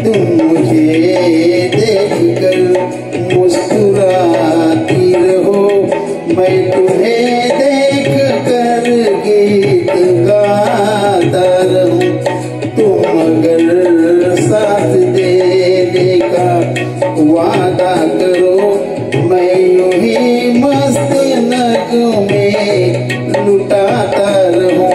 तुम मुझे देखकर मुस्कुराती रहो, मैं तुम्हें देख कर गीत गाता रहूं। तुम अगर साथ देने का वादा करो, मैं यूं ही मस्त नगमे लुटाता रहूं।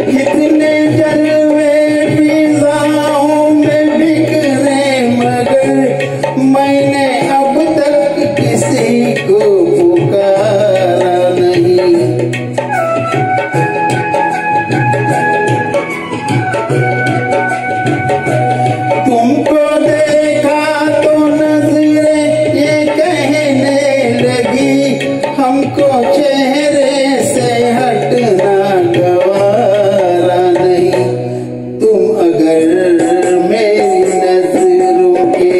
कितने जलवे फिजाओं में बिखरे, मगर मैंने अब तक किसी को पुकारा नहीं। तुमको देखा तो नजरें ये कहने लगी, हमको चेहरे से हटना गवारा नहीं। तुम अगर मेरी नजरों के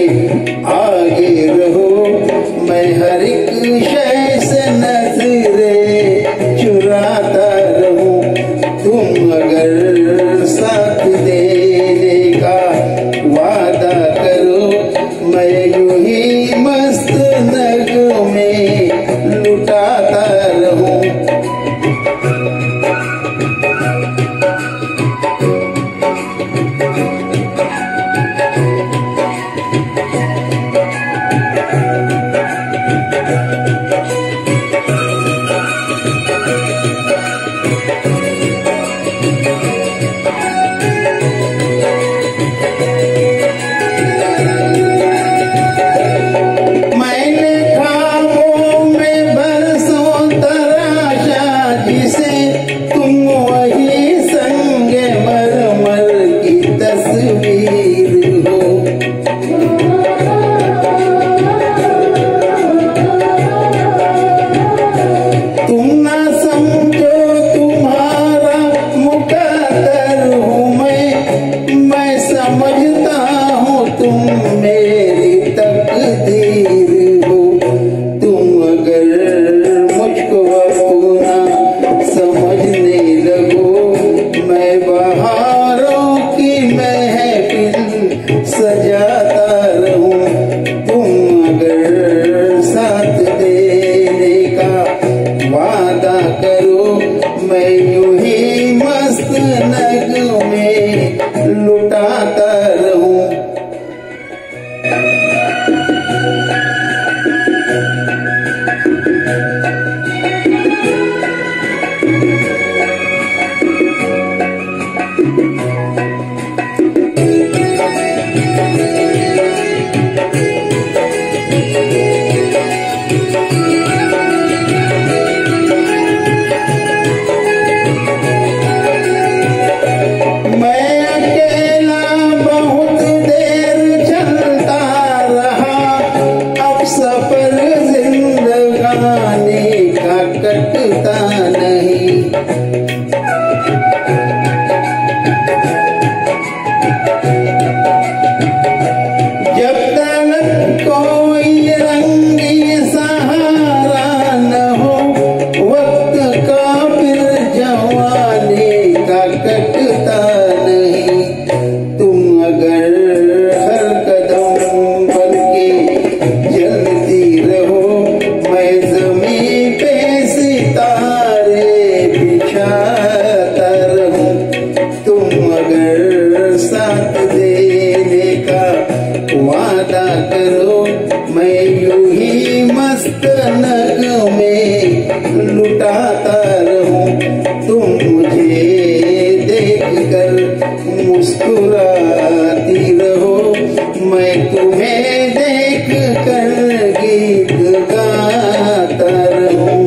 आगे रहो, मैं हर एक शय से नजरें चुराता रहूं। तुम अगर साथ देने का वादा करो, मैं यूं ही मस्त नगमे लुटाता रहूं। समझता हूँ तुम मेरी तकदीर हो। तुम अगर मुझको अपना समझने लगो, मैं बहारों की महफिल सजाता रहूं। तुम अगर साथ देने का वादा करो, मैं यूं ही मस्त नगमे लुटाता रहूं। सफर जिंदगानी का कटता नहीं। जब तक कोई रंगी सहारा न हो, वक्त का फिर जवानी का कटता नहीं। तुम अगर हर कदम बनके चलती रहो, मैं ज़मीं पे सितारे बिछाता रहूं। तुम अगर साथ देने का वादा करो, मैं यूं ही मस्त नगमे लुटाता रहूं। तुम मुझे देखकर मुस्कुराती रहो, मैं तुम्हें देख कर गीत गाता रहूं।